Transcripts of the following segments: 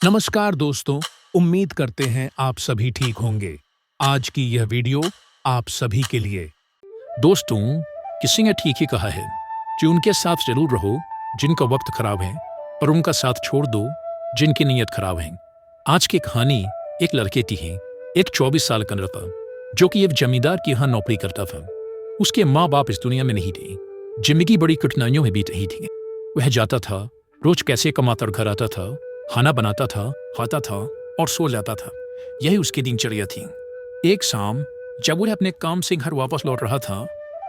नमस्कार दोस्तों, उम्मीद करते हैं आप सभी ठीक होंगे। आज की यह वीडियो आप सभी के लिए। दोस्तों, किसी ने ठीक ही कहा है कि उनके साथ जरूर रहो जिनका वक्त खराब है और उनका साथ छोड़ दो जिनकी नीयत खराब है। आज की कहानी एक लड़के की है। एक 24 साल का लड़का जो कि एक जमींदार के यहाँ नौकरी करता था। उसके माँ बाप इस दुनिया में नहीं थे। जिंदगी बड़ी कठिनाइयों में बीत रही थी। वह जाता था, रोज कैसे कमाता और घर आता था, खाना बनाता था, खाता था और सो जाता था। यही उसकी दिनचर्या थी। एक शाम जब वह अपने काम से घर वापस लौट रहा था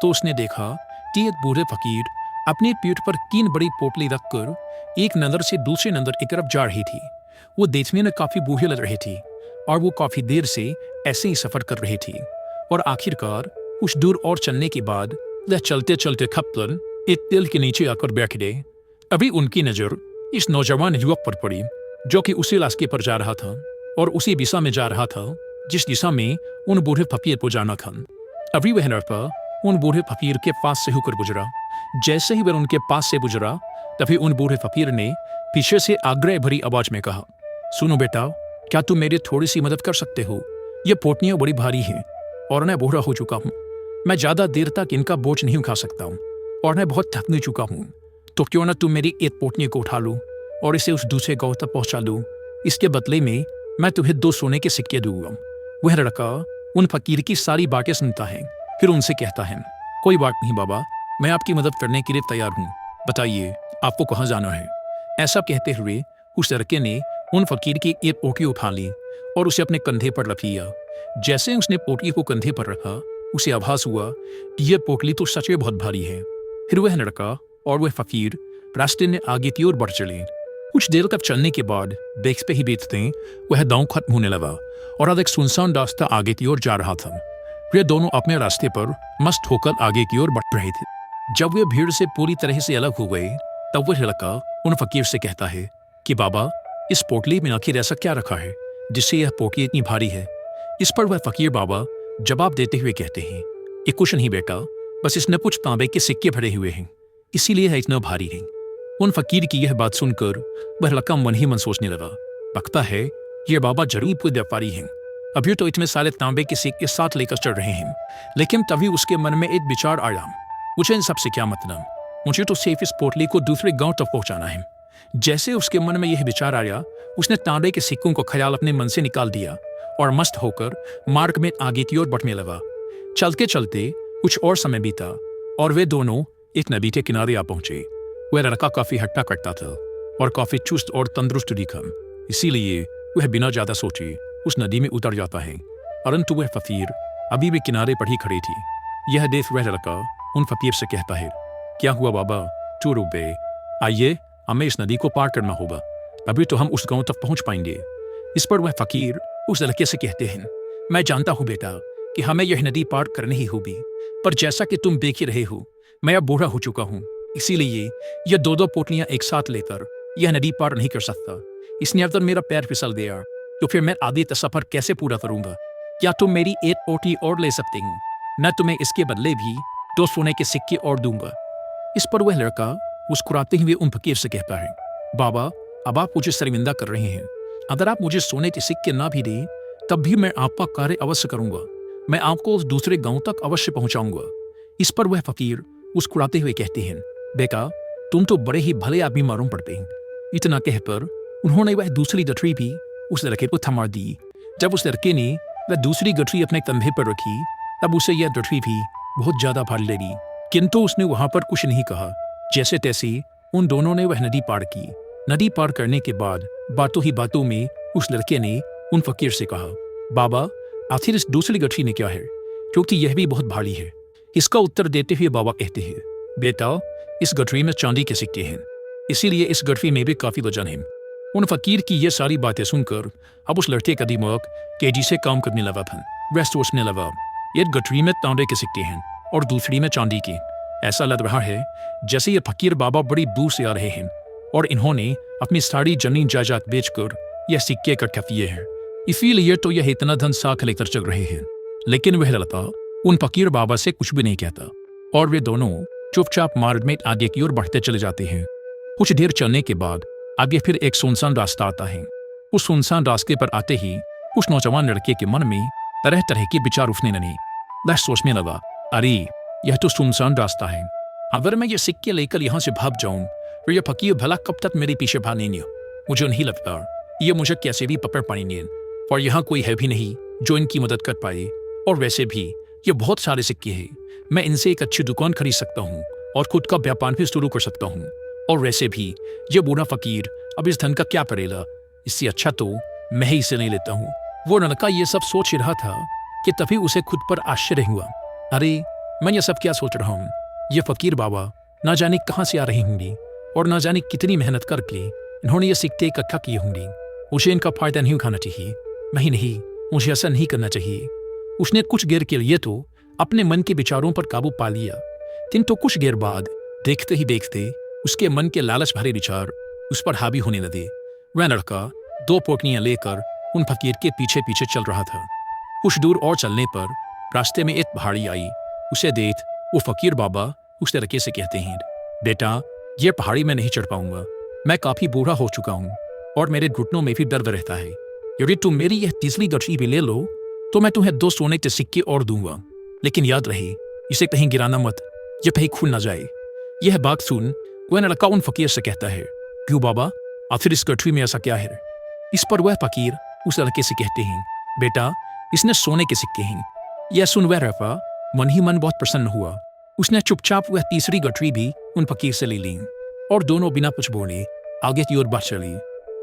तो उसने देखा कि एक बूढ़े फकीर अपनी पीठ पर 3 बड़ी पोटली रखकर एक नंदर से दूसरे नंदर की तरफ जा रही थी। वो देखने में काफी बूढ़ी लग रही थी और वो काफी देर से ऐसे ही सफर कर रही थी और आखिरकार कुछ दूर और चलने के बाद वह चलते चलते खप कर एक पेड़ के नीचे आकर बैठ गए। अभी उनकी नजर इस नौजवान युवक पर पड़ी जो कि उसी रास्ते पर जा रहा था और उसी दिशा में जा रहा था जिस दिशा में उन बूढ़े फकीर को जाना था। अभी वह लड़का उन बूढ़े फकीर के पास से होकर गुजरा। जैसे ही वह उनके पास से गुजरा तभी उन बूढ़े फकीर ने पीछे से आग्रह भरी आवाज में कहा, सुनो बेटा, क्या तुम मेरी थोड़ी सी मदद कर सकते हो? ये पोटलियां बड़ी भारी हैं और मैं बूढ़ा हो चुका हूँ। मैं ज्यादा देर तक इनका बोझ नहीं उठा सकता हूँ और मैं बहुत थक भी चुका हूँ। तो क्यों ना तुम मेरी एक पोटली को उठा लो और इसे उस दूसरे गांव तक पहुंचा लो। इसके बदले में मैं तुम्हें 2 सोने के सिक्के दूंगा। वह लड़का उन फकीर की सारी बातें सुनता है, फिर उनसे कहता है, कोई बात नहीं बाबा, मैं आपकी मदद करने के लिए तैयार हूँ। बताइए आपको कहाँ जाना है? ऐसा कहते हुए उस लड़के ने उन फकीर की एक पोटली उठा ली और उसे अपने कंधे पर रख लिया। जैसे उसने पोटली को कंधे पर रखा उसे आभास हुआ कि यह पोटली तो सच में बहुत भारी है। फिर वह लड़का और वह फकीर रास्ते में आगे की ओर बढ़ चले। कुछ देर तक चलने के बाद देखते ही देखते वह गांव खत्म होने लगा और अब एक सुनसान रास्ता आगे की ओर जा रहा था। वे दोनों अपने रास्ते पर मस्त होकर आगे की ओर बढ़ रहे थे। जब वे भीड़ से पूरी तरह से अलग हो गए तब वह लड़का उन फकीर से कहता है कि बाबा, इस पोटली में आखिर ऐसा क्या रखा है जिससे यह पोटली इतनी भारी है? इस पर वह फकीर बाबा जवाब देते हुए कहते हैं, ये कुछ नहीं बेटा, बस इसमें कुछ तांबे के सिक्के भरे हुए हैं, इसीलिए है इतना भारी है। उन फकीर की यह बात सुनकर वह लड़का मन ही मन सोचने लगा, लगता है ये बाबा जरूर कोई व्यापारी हैं। अभी तो इतने सारे तांबे के सिक्के साथ लेकर चल रहे हैं। लेकिन तभी उसके मन में एक विचार आया, मुझे इन सबसे क्या मतलब, मुझे तो सिर्फ इस पोटली को दूसरे गांव तक पहुंचाना है। जैसे उसके मन में यह विचार आया उसने तांबे के सिक्कों को ख्याल अपने मन से निकाल दिया और मस्त होकर मार्ग में आगे की ओर बढ़ने लगा। चलते चलते कुछ और समय बीता और वे दोनों एक नदी के किनारे आ पहुंचे। वह लड़का काफी हट्टा कट्टा था और काफी चुस्त और तंदुरुस्त दिखा, इसीलिए वह बिना ज्यादा सोचे उस नदी में उतर जाता है। परंतु वह फकीर अभी भी किनारे पर ही खड़ी थी। यह देख वह लड़का उन फकीर से कहता है, क्या हुआ बाबा, क्यों रुक गए? आइए, हमें इस नदी को पार करना होगा, अभी तो हम उस गांव तक पहुंच पाएंगे। इस पर वह फकीर उस लड़के से कहते हैं, मैं जानता हूं बेटा कि हमें यह नदी पार करनी ही होगी, पर जैसा कि तुम देख ही रहे हो मैं अब बूढ़ा हो चुका हूँ, इसीलिए ये 2 पोटलियां एक साथ लेकर यह नदी पार नहीं कर सकता। इसने अगर मेरा पैर फिसल गया तो फिर मैं आगे का सफर कैसे पूरा करूंगा? क्या तुम मेरी एक पोटली और ले सकते हो? मैं तुम्हें इसके बदले भी 2 सोने के सिक्के और दूंगा। इस पर वह लड़का मुस्कुराते हुए उन फकीर से कहता है, बाबा, अब आप मुझे शर्मिंदा कर रहे हैं। अगर आप मुझे सोने के सिक्के ना भी दें तब भी मैं आपका कार्य अवश्य करूंगा। मैं आपको उस दूसरे गांव तक अवश्य पहुंचाऊंगा। इस पर वह फकीर मुस्कुराते हुए कहते हैं, बेटा, तुम तो बड़े ही भले आदमी मालूम पड़ते हैं। इतना कहकर उन्होंने वह दूसरी गठरी भी उस लड़के को थमा दी। जब उस लड़के ने वह दूसरी गठरी अपने कंधे पर रखी तब उसे यह गठरी भी बहुत ज्यादा भारी लगी, किंतु उसने वहां पर कुछ नहीं कहा। जैसे तैसे उन दोनों ने वह नदी पार की। नदी पार करने के बाद बातों ही बातों में उस लड़के ने उन फकीर से कहा, बाबा, आखिर इस दूसरी गठरी में क्या है, क्योंकि यह भी बहुत भारी है? इसका उत्तर देते हुए बाबा कहते हैं, बेटा, इस गठरी में चांदी के सिक्के हैं, इसीलिए इस गठरी में भी काफी वजन है। उन फकीर की ये सारी बातें सुनकर अब उस लड़के का दिमाग तेजी से काम करने लगा था। वह सोचने लगा, एक गठरी में तांबे के सिक्के हैं और दूसरी में चांदी के। ऐसा लग रहा है जैसे ये फकीर बाबा बड़ी दूर से आ रहे हैं और इन्होंने अपनी सारी जमीन जायदाद बेचकर यह सिक्के इकट्ठा किए हैं, इसीलिए तो यह इतना धन साथ लेकर चल रहे हैं। लेकिन वह लड़का उन फकीर बाबा से कुछ भी नहीं कहता और वे दोनों चुपचाप मार्ग में आगे की ओर बढ़ते चले जाते हैं। कुछ देर चलने के बाद आगे फिर एक सुनसान रास्ता आता है। उस सुनसान रास्ते पर आते ही उस नौजवान लड़के के मन में तरह तरह के विचार उठने लगे। वह सोचने लगा, अरे यह तो सुनसान रास्ता है, अगर मैं ये सिक्के लेकर यहाँ से भाग जाऊं तो ये फकीर भला कब तक मेरे पीछे भागेंगे। मुझे नहीं लगता ये मुझे कैसे भी पकड़ पाएंगे, और यहाँ कोई है भी नहीं जो इनकी मदद कर पाए। और वैसे भी ये बहुत सारे सिक्के हैं, मैं इनसे एक अच्छी दुकान खरीद सकता हूँ और खुद का व्यापार भी शुरू कर सकता हूँ। और वैसे भी ये बूढ़ा फकीर अब इस धन का क्या करेगा, इससे अच्छा तो मैं ही इसे ले लेता हूँ। वो लड़का ये सब सोच ही रहा था कि तभी उसे खुद पर आश्चर्य हुआ। अरे मैं ये सब क्या सोच रहा हूँ, ये फकीर बाबा ना जाने कहाँ से आ रही होंगी और ना जाने कितनी मेहनत करके इन्होंने ये सिक्के इकट्ठा किए होंगे। मुझे इनका फायदा नहीं उठाना चाहिए, नहीं, मुझे ऐसा नहीं करना चाहिए। उसने कुछ देर के लिए तो अपने मन के विचारों पर काबू पा लिया, किंतु कुछ देर बाद देखते ही देखते उसके मन के लालच भरे विचार उस पर हावी होने लगे। वह लड़का 2 पोटलियां लेकर उन फकीर के पीछे पीछे चल रहा था। कुछ दूर और चलने पर रास्ते में एक पहाड़ी आई। उसे देख वो फकीर बाबा उस लड़के से कहते हैं, बेटा ये पहाड़ी में नहीं चढ़ पाऊंगा, मैं काफी बूढ़ा हो चुका हूँ और मेरे घुटनों में भी दर्द रहता है। यदि तुम मेरी यह तीसरी गठरी भी ले लो तो मैं तुम्हें 2 सोने के सिक्के और दूंगा, लेकिन याद रहे इसे कहीं गिराना मत, ये कहीं खुल ना जाए। यह बात सुन वह लड़का उन फकीर से कहता है, क्यों बाबा आखिर इस गठरी में ऐसा क्या है। इस पर वह फकीर उस लड़के से कहते हैं, बेटा इसने सोने के सिक्के हैं। यह सुन वह लड़का मन ही मन बहुत प्रसन्न हुआ। उसने चुपचाप वह तीसरी गठरी भी उन फकीर से ले ली और दोनों बिना कुछ बोले आगे की ओर बढ़ चली।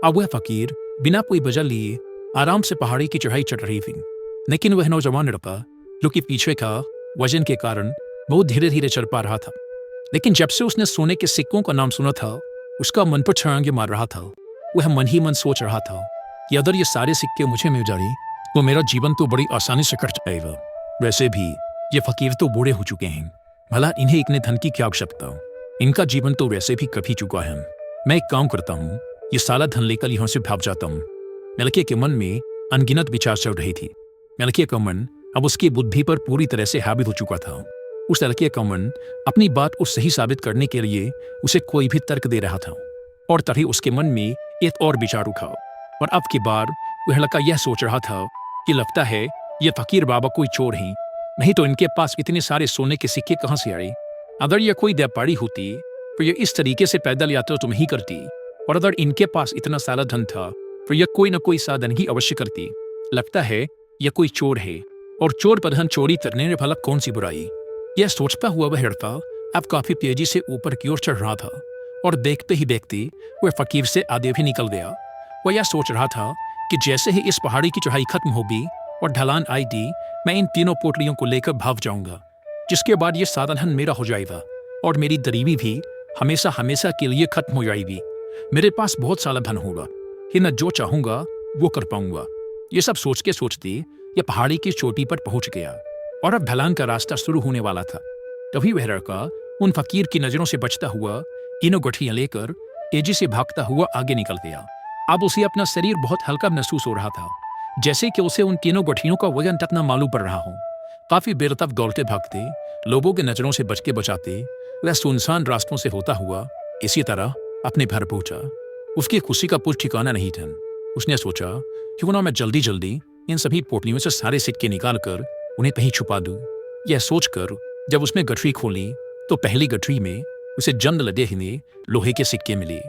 अब वह फकीर बिना कोई वजह लिए आराम से पहाड़ी की चढ़ाई चढ़ रही थी, लेकिन वह नौजवान लड़का जो कि पीछे का वजन के कारण बहुत धीरे धीरे चल पा रहा था। लेकिन जब से उसने सोने के सिक्कों का नाम सुना था उसका मन पर छलांगे मार रहा था। वह मन ही मन सोच रहा था कि अगर ये सारे सिक्के मुझे मिल जाए तो मेरा जीवन तो बड़ी आसानी से कट जाएगा। वैसे भी ये फकीर तो बूढ़े हो चुके हैं, भला इन्हें इतने धन की क्या आवश्यकता, इनका जीवन तो वैसे भी कभी चुका है। मैं एक काम करता हूँ, ये सारा धन लेकर यहाँ से भाग जाता हूँ। लड़के के मन में अनगिनत विचार चल रही थी। लड़के का मन अब उसकी बुद्धि पर पूरी तरह से हावी हो चुका था। उस लड़के का मन अपनी बात को सही साबित करने के लिए उसे कोई भी तर्क दे रहा था, और तभी उसके मन में एक और विचार उठा। और अब की बार वह लड़का यह सोच रहा था कि लगता है ये फकीर बाबा कोई चोर हैं, नहीं तो इनके पास इतने सारे सोने के सिक्के कहाँ से आए। अगर यह कोई व्यापारी होती तो ये इस तरीके से पैदल यात्रा तो नहीं करती, और अगर इनके पास इतना सारा धन था तो यह कोई न कोई साधन ही अवश्य करती। लगता है यह कोई चोर है, और चोर पर धन चोरी करने में भला कौन सी बुराई। यह सोचता हुआ वह लड़का अब काफी तेजी से ऊपर की ओर चढ़ रहा था, और देखते ही देखते वह फकीर से आगे भी निकल गया। वह यह सोच रहा था कि जैसे ही इस पहाड़ी की चढ़ाई खत्म होगी और ढलान आएगी, मैं इन तीनों पोटलियों को लेकर भाग जाऊंगा, जिसके बाद ये सारा धन मेरा हो जाएगा और मेरी गरीबी भी हमेशा हमेशा के लिए खत्म हो जाएगी। मेरे पास बहुत सारा धन होगा कि मैं जो चाहूंगा वो कर पाऊंगा। ये सब सोच के सोचते यह पहाड़ी की चोटी पर पहुंच गया और अब ढलान का रास्ता शुरू होने वाला था। तभी वह लड़का उन फकीर की नजरों से बचता हुआ तीनों गठरियां लेकर तेजी से भागता हुआ आगे निकल गया। अब उसे अपना शरीर बहुत हल्का महसूस हो रहा था, जैसे कि उसे उन तीनों गठरियों का वजन तक न मालूम पड़ रहा हो। काफी देर तक दौड़ते भागते, लोगों की नजरों से बच के बचाते वह सुनसान रास्तों से होता हुआ इसी तरह अपने घर पहुंचा। उसकी खुशी का कुछ ठिकाना नहीं था। उसने सोचा क्यों ना मैं जल्दी जल्दी इन सभी पोटलियों से सारे सिक्के निकाल कर उन्हें कहीं छुपा दूं। यह सोचकर जब उसने गठरी खोली तो पहली गठरी में उसे जंग लगे हुए लोहे के सिक्के मिले।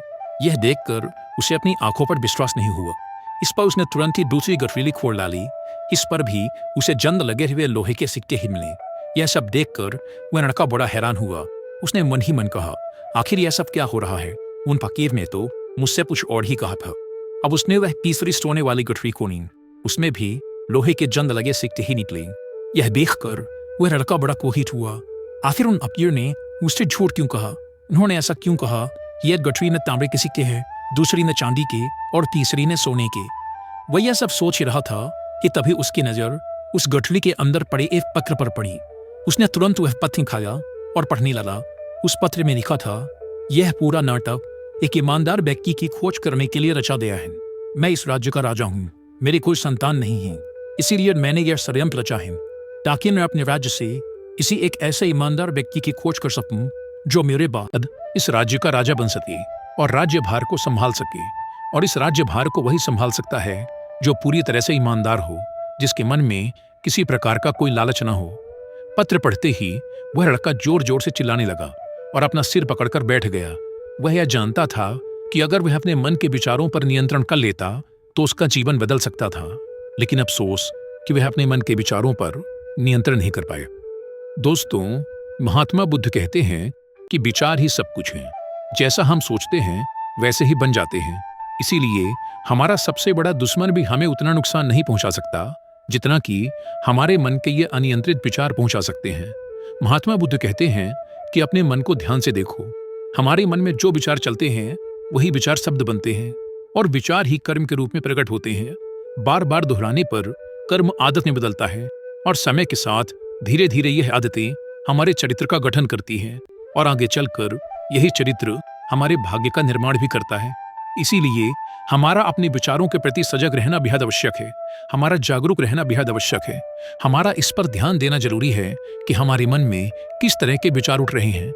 यह देखकर उसे अपनी आंखों पर विश्वास नहीं हुआ। इस पर उसने तुरंत ही दूसरी गठरी खोल डाली। इस पर भी उसे जंग लगे हुए लोहे के सिक्के ही मिले। यह सब देखकर वह लड़का बड़ा हैरान हुआ। उसने मन ही मन कहा, आखिर यह सब क्या हो रहा है। उन फकीर ने तो मुझसे कुछ और ही कहा था। अब उसने वह तीसरी सोने वाली गठरी खोली, उसमें भी लोहे के जंग लगे सिक्के ही निकले। यह देखकर वह लड़का बड़ा कोहित हुआ। आखिर उन फकीर ने मुझसे झूठ क्यों कहा। उन्होंने ऐसा क्यों कहा कि यह गठरी में तांबे के सिक्के हैं, दूसरी में चांदी के और तीसरी में सोने के। वह यह सब सोच ही रहा था कि तभी उसकी नजर उस गठरी के अंदर पड़े एक पत्र पर पड़ी। उसने तुरंत वह पत्र उठाया और पढ़ने लगा। उस पत्र में लिखा था, यह पूरा नाटक एक ईमानदार व्यक्ति की खोज करने के लिए रचा गया है। मैं इस राज्य का राजा हूँ, मेरी कोई संतान नहीं है, इसीलिए मैंने यह षड्यंत्र रचा है ताकि मैं अपने राज्य से किसी एक ऐसे ईमानदार व्यक्ति की खोज कर सकूं जो मेरे बाद इस राज्य का राजा बन सके और राज्य भार को संभाल सके और इस राज्यभार को वही संभाल सकता है जो पूरी तरह से ईमानदार हो, जिसके मन में किसी प्रकार का कोई लालच न हो। पत्र पढ़ते ही वह लड़का जोर जोर से चिल्लाने लगा और अपना सिर पकड़कर बैठ गया। वह यह जानता था कि अगर वह अपने मन के विचारों पर नियंत्रण कर लेता तो उसका जीवन बदल सकता था, लेकिन अफसोस कि वह अपने मन के विचारों पर नियंत्रण नहीं कर पाए। दोस्तों, महात्मा बुद्ध कहते हैं कि विचार ही सब कुछ है। जैसा हम सोचते हैं वैसे ही बन जाते हैं। इसीलिए हमारा सबसे बड़ा दुश्मन भी हमें उतना नुकसान नहीं पहुंचा सकता जितना कि हमारे मन के ये अनियंत्रित विचार पहुंचा सकते हैं। महात्मा बुद्ध कहते हैं कि अपने मन को ध्यान से देखो। हमारे मन में जो विचार चलते हैं वही विचार शब्द बनते हैं और विचार ही कर्म के रूप में प्रकट होते हैं। बार बार दोहराने पर कर्म आदत में बदलता है और समय के साथ धीरे धीरे यह आदतें हमारे चरित्र का गठन करती हैं और आगे चलकर यही चरित्र हमारे भाग्य का निर्माण भी करता है। इसीलिए हमारा अपने विचारों के प्रति सजग रहना बेहद आवश्यक है। हमारा जागरूक रहना बेहद आवश्यक है। हमारा इस पर ध्यान देना जरूरी है कि हमारे मन में किस तरह के विचार उठ रहे हैं।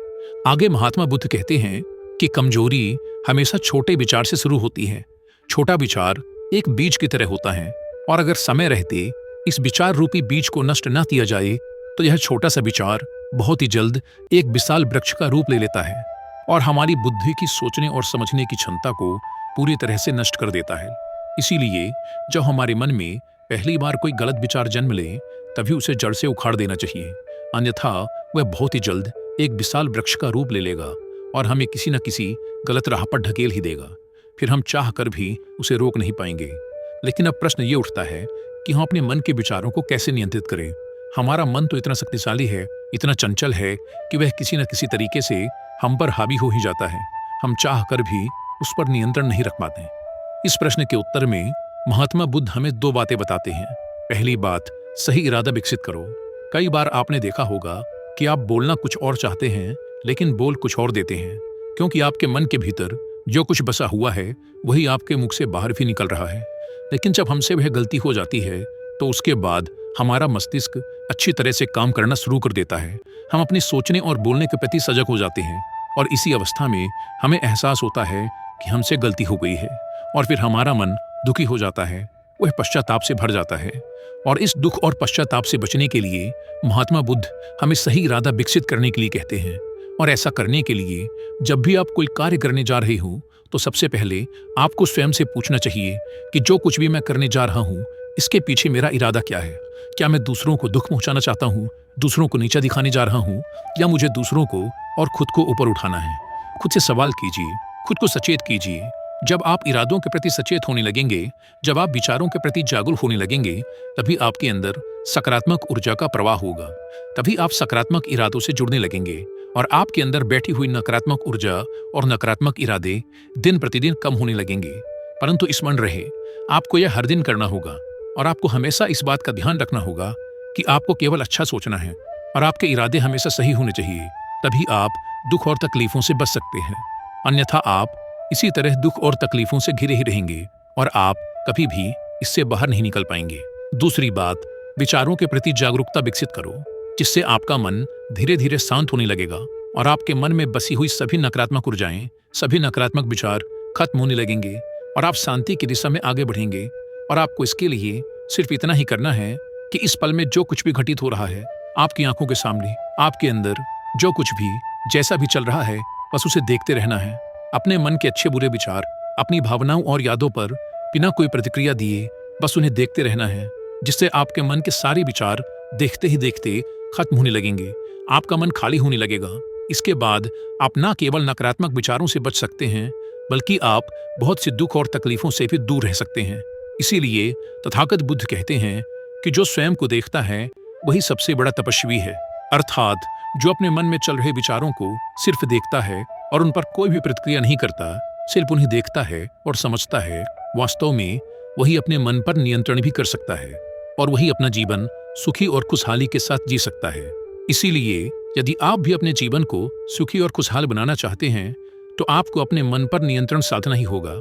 आगे महात्मा बुद्ध कहते हैं कि कमजोरी हमेशा छोटे विचार से शुरू होती है। छोटा विचार एक बीज की तरह होता है और अगर समय रहते इस विचार रूपी बीज को नष्ट न किया जाए तो यह छोटा सा विचार बहुत ही जल्द एक विशाल वृक्ष का रूप ले लेता है और हमारी बुद्धि की सोचने और समझने की क्षमता को पूरी तरह से नष्ट कर देता है। इसीलिए जब हमारे मन में पहली बार कोई गलत विचार जन्म ले तभी उसे जड़ से उखाड़ देना चाहिए, अन्यथा वह बहुत ही जल्द एक विशाल वृक्ष का रूप ले लेगा और हमें किसी न किसी गलत राह पर ढकेल ही देगा। फिर हम चाह कर भी उसे रोक नहीं पाएंगे। लेकिन अब प्रश्न ये उठता है कि हम अपने मन के विचारों को कैसे नियंत्रित करें। हमारा मन तो इतना शक्तिशाली है, इतना चंचल है कि वह किसी न किसी तरीके से हम पर हावी हो ही जाता है। हम चाह कर भी उस पर नियंत्रण नहीं रख पाते। इस प्रश्न के उत्तर में महात्मा बुद्ध हमें दो बातें बताते हैं। पहली बात, सही इरादा विकसित करो। कई बार आपने देखा होगा कि आप बोलना कुछ और चाहते हैं लेकिन बोल कुछ और देते हैं, क्योंकि आपके मन के भीतर जो कुछ बसा हुआ है वही आपके मुख से बाहर भी निकल रहा है। लेकिन जब हमसे वह गलती हो जाती है तो उसके बाद हमारा मस्तिष्क अच्छी तरह से काम करना शुरू कर देता है। हम अपने सोचने और बोलने के प्रति सजग हो जाते हैं और इसी अवस्था में हमें एहसास होता है कि हमसे गलती हो गई है और फिर हमारा मन दुखी हो जाता है, वह पश्चाताप से भर जाता है। और इस दुख और पश्चाताप से बचने के लिए महात्मा बुद्ध हमें सही इरादा विकसित करने के लिए कहते हैं। और ऐसा करने के लिए जब भी आप कोई कार्य करने जा रहे हो तो सबसे पहले आपको स्वयं से पूछना चाहिए कि जो कुछ भी मैं करने जा रहा हूँ इसके पीछे मेरा इरादा क्या है। क्या मैं दूसरों को दुख पहुंचाना चाहता हूँ, दूसरों को नीचा दिखाने जा रहा हूँ, या मुझे दूसरों को और खुद को ऊपर उठाना है। खुद से सवाल कीजिए, खुद को सचेत कीजिए। जब आप इरादों के प्रति सचेत होने लगेंगे, जब आप विचारों के प्रति जागरूक होने लगेंगे, तभी आपके अंदर सकारात्मक ऊर्जा का प्रवाह होगा। तभी आप सकारात्मक इरादों से जुड़ने लगेंगे और आपके अंदर बैठी हुई नकारात्मक ऊर्जा और नकारात्मक इरादे दिन प्रतिदिन कम होने लगेंगे। परंतु स्मरण रहे, आपको यह हर दिन करना होगा और आपको हमेशा इस बात का ध्यान रखना होगा कि आपको केवल अच्छा सोचना है और आपके इरादे हमेशा सही होने चाहिए। तभी आप दुख और तकलीफों से बच सकते हैं। अन्यथा आप इसी तरह दुख और तकलीफों से घिरे ही रहेंगे और आप कभी भी इससे बाहर नहीं निकल पाएंगे। दूसरी बात, विचारों के प्रति जागरूकता विकसित करो, जिससे आपका मन धीरे धीरे शांत होने लगेगा और आपके मन में बसी हुई सभी नकारात्मक ऊर्जाएं, सभी नकारात्मक विचार खत्म होने लगेंगे और आप शांति की दिशा में आगे बढ़ेंगे। और आपको इसके लिए सिर्फ इतना ही करना है कि इस पल में जो कुछ भी घटित हो रहा है आपकी आंखों के सामने, आपके अंदर जो कुछ भी जैसा भी चल रहा है, बस उसे देखते रहना है। अपने मन के अच्छे बुरे विचार, अपनी भावनाओं और यादों पर बिना कोई प्रतिक्रिया दिए बस उन्हें देखते रहना है, जिससे आपके मन के सारे विचार देखते ही देखते खत्म होने लगेंगे। आपका मन खाली होने लगेगा। इसके बाद आप न केवल नकारात्मक विचारों से बच सकते हैं, बल्कि आप बहुत से दुख और तकलीफों से भी दूर रह सकते हैं। इसीलिए तथागत बुद्ध कहते हैं कि जो स्वयं को देखता है वही सबसे बड़ा तपस्वी है। अर्थात जो अपने मन में चल रहे विचारों को सिर्फ देखता है और उन पर कोई भी प्रतिक्रिया नहीं करता, सिर्फ उन्हें देखता है और समझता है, वास्तव में वही अपने मन पर नियंत्रण भी कर सकता है और वही अपना जीवन सुखी और खुशहाली के साथ जी सकता है। इसीलिए यदि आप भी अपने जीवन को सुखी और खुशहाल बनाना चाहते हैं तो आपको अपने मन पर नियंत्रण साधना ही होगा,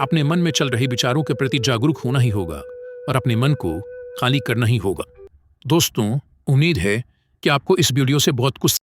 अपने मन में चल रहे विचारों के प्रति जागरूक होना ही होगा और अपने मन को खाली करना ही होगा। दोस्तों, उम्मीद है कि आपको इस वीडियो से बहुत कुछ